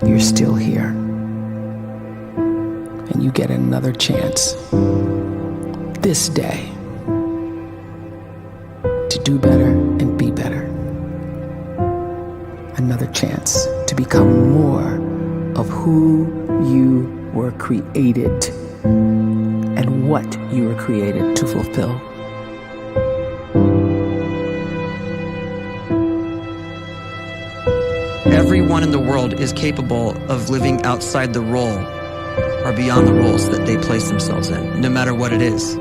you're still here. And you get another chance this day to do better and be better. Another chance to become more of who you were created and what you were created to fulfill. Everyone in the world is capable of living outside the role or beyond the roles that they place themselves in, no matter what it is.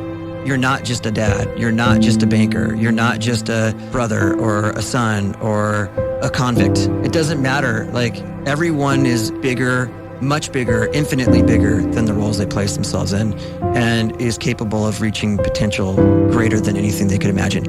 You're not just a dad, you're not just a banker, you're not just a brother or a son or a convict. It doesn't matter. Like, everyone is bigger, much bigger, infinitely bigger than the roles they place themselves in, and is capable of reaching potential greater than anything they could imagine.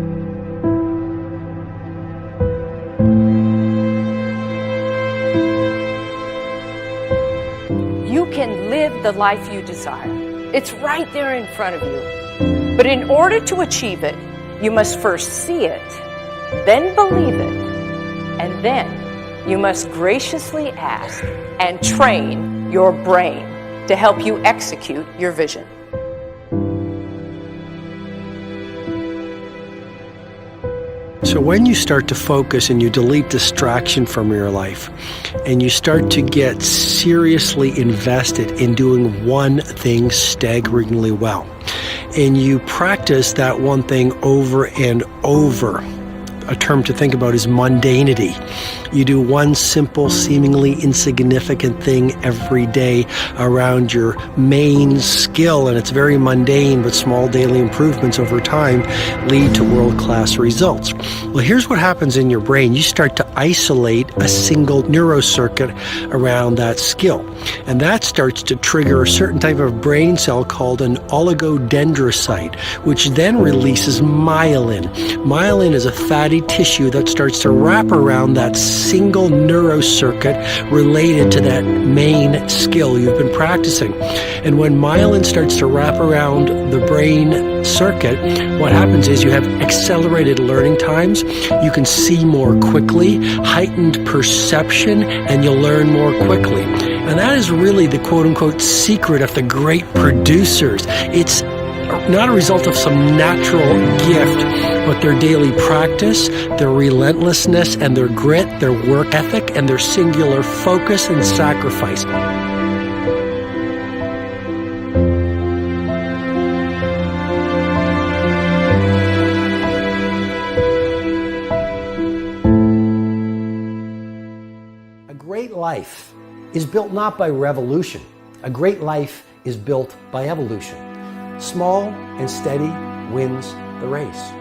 You can live the life you desire. It's right there in front of you. But in order to achieve it, you must first see it, then believe it, and then you must graciously ask and train your brain to help you execute your vision. So when you start to focus and you delete distraction from your life, and you start to get seriously invested in doing one thing staggeringly well, and you practice that one thing over and over, a term to think about is mundanity. You do one simple, seemingly insignificant thing every day around your main skill, and it's very mundane, but small daily improvements over time lead to world-class results. Well, here's what happens in your brain. You start to isolate a single neurocircuit around that skill, and that starts to trigger a certain type of brain cell called an oligodendrocyte, which then releases myelin. Myelin is a fatty tissue that starts to wrap around that single neurocircuit related to that main skill you've been practicing. And when myelin starts to wrap around the brain circuit, what happens is you have accelerated learning times, you can see more quickly, heightened perception, and you'll learn more quickly. And that is really the quote-unquote secret of the great producers. It's not a result of some natural gift, but their daily practice, their relentlessness and their grit, their work ethic, and their singular focus and sacrifice. A great life is built not by revolution. A great life is built by evolution. Small and steady wins the race.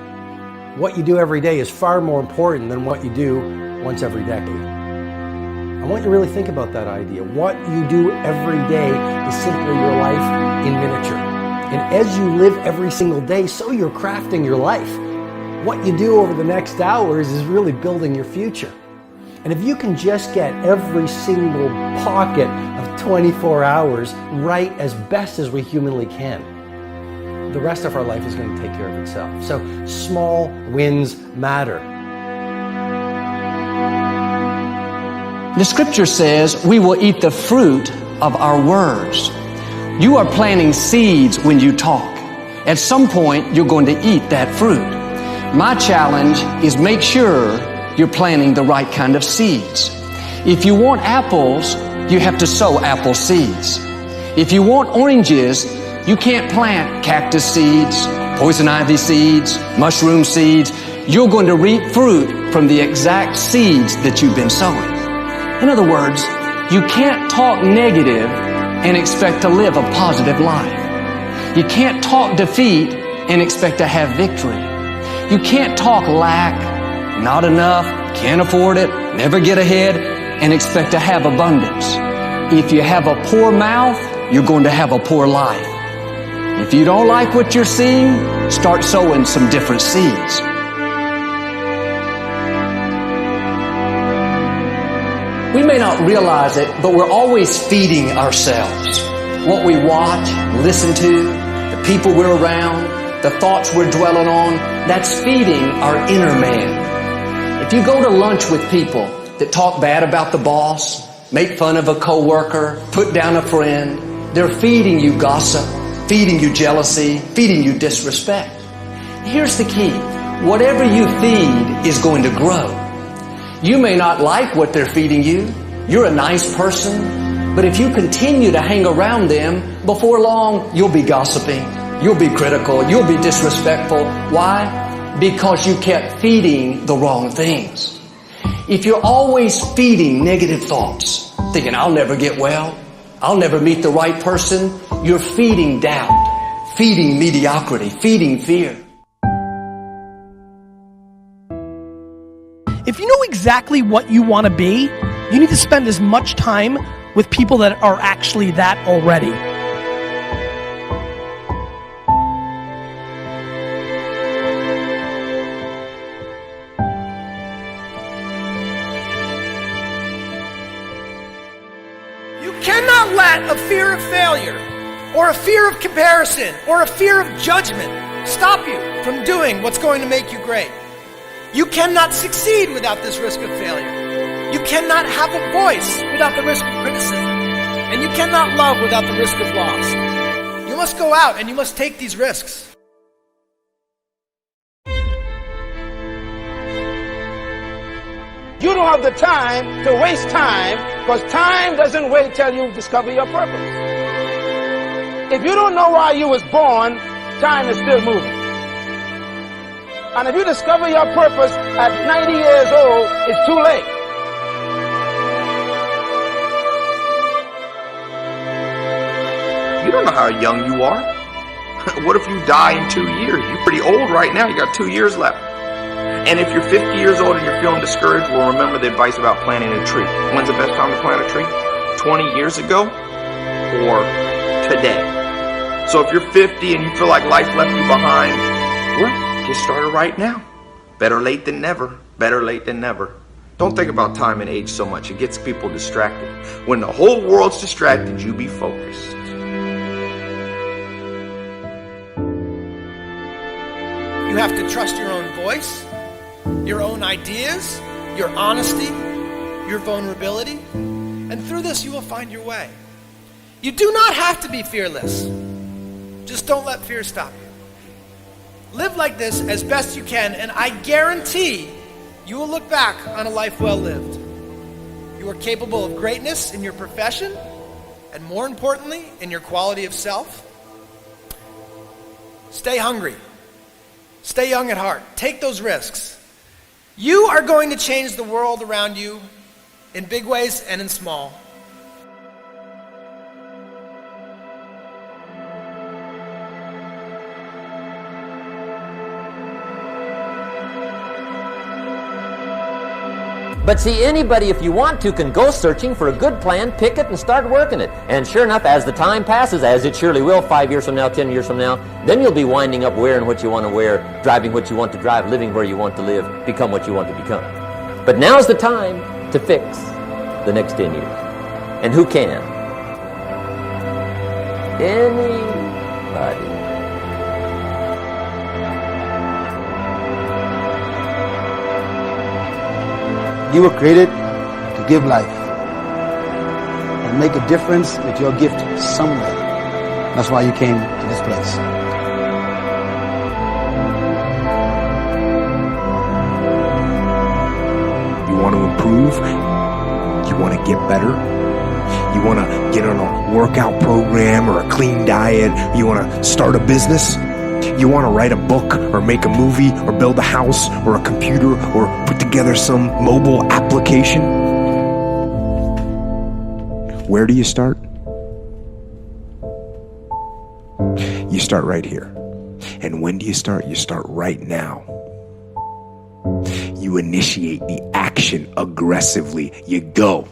What you do every day is far more important than what you do once every decade. I want you to really think about that idea. What you do every day is simply your life in miniature. And as you live every single day, so you're crafting your life. What you do over the next hours is really building your future. And if you can just get every single pocket of 24 hours right as best as we humanly can, the rest of our life is going to take care of itself. So small wins matter. The scripture says we will eat the fruit of our words. You are planting seeds when you talk. At some point, you're going to eat that fruit. My challenge is make sure you're planting the right kind of seeds. If you want apples, you have to sow apple seeds. If you want oranges, you can't plant cactus seeds, poison ivy seeds, mushroom seeds. You're going to reap fruit from the exact seeds that you've been sowing. In other words, you can't talk negative and expect to live a positive life. You can't talk defeat and expect to have victory. You can't talk lack, not enough, can't afford it, never get ahead, and expect to have abundance. If you have a poor mouth, you're going to have a poor life. If you don't like what you're seeing, start sowing some different seeds. We may not realize it, but we're always feeding ourselves. What we watch, listen to, the people we're around, the thoughts we're dwelling on, that's feeding our inner man. If you go to lunch with people that talk bad about the boss, make fun of a coworker, put down a friend. They're feeding you gossip, feeding you jealousy, feeding you disrespect. Here's the key. Whatever you feed is going to grow. You may not like what they're feeding you. You're a nice person. But if you continue to hang around them, before long, you'll be gossiping. You'll be critical. You'll be disrespectful. Why? Because you kept feeding the wrong things. If you're always feeding negative thoughts, thinking, I'll never get well, I'll never meet the right person, you're feeding doubt, feeding mediocrity, feeding fear. If you know exactly what you want to be, you need to spend as much time with people that are actually that already. You cannot let a fear of failure, or a fear of comparison, or a fear of judgment stop you from doing what's going to make you great. You cannot succeed without this risk of failure. You cannot have a voice without the risk of criticism. And you cannot love without the risk of loss. You must go out and you must take these risks. You don't have the time to waste time, because time doesn't wait till you discover your purpose. If you don't know why you was born, time is still moving. And if you discover your purpose at 90 years old, it's too late. You don't know how young you are. What if you die in 2 years? You're pretty old right now. You got 2 years left. And if you're 50 years old and you're feeling discouraged, well, remember the advice about planting a tree. When's the best time to plant a tree? 20 years ago or today? So if you're 50 and you feel like life left you behind, well, get started right now. Better late than never. Better late than never. Don't think about time and age so much. It gets people distracted. When the whole world's distracted, you be focused. You have to trust your own voice, your own ideas, your honesty, your vulnerability. And through this, you will find your way. You do not have to be fearless. Just don't let fear stop you. Live like this as best you can, and I guarantee you will look back on a life well lived. You are capable of greatness in your profession, and more importantly, in your quality of self. Stay hungry. Stay young at heart. Take those risks. You are going to change the world around you in big ways and in small. But see, anybody, if you want to, can go searching for a good plan, pick it, and start working it. And sure enough, as the time passes, as it surely will 5 years from now, 10 years from now, then you'll be winding up wearing what you want to wear, driving what you want to drive, living where you want to live, become what you want to become. But now's the time to fix the next 10 years. And who can? Anybody. You were created to give life and make a difference with your gift somewhere. That's why you came to this place. You want to improve? You want to get better? You want to get on a workout program or a clean diet? You want to start a business? You want to write a book or make a movie or build a house or a computer or put together some mobile application? Where do you start? You start right here. And when do you start? You start right now. You initiate the action aggressively. You go.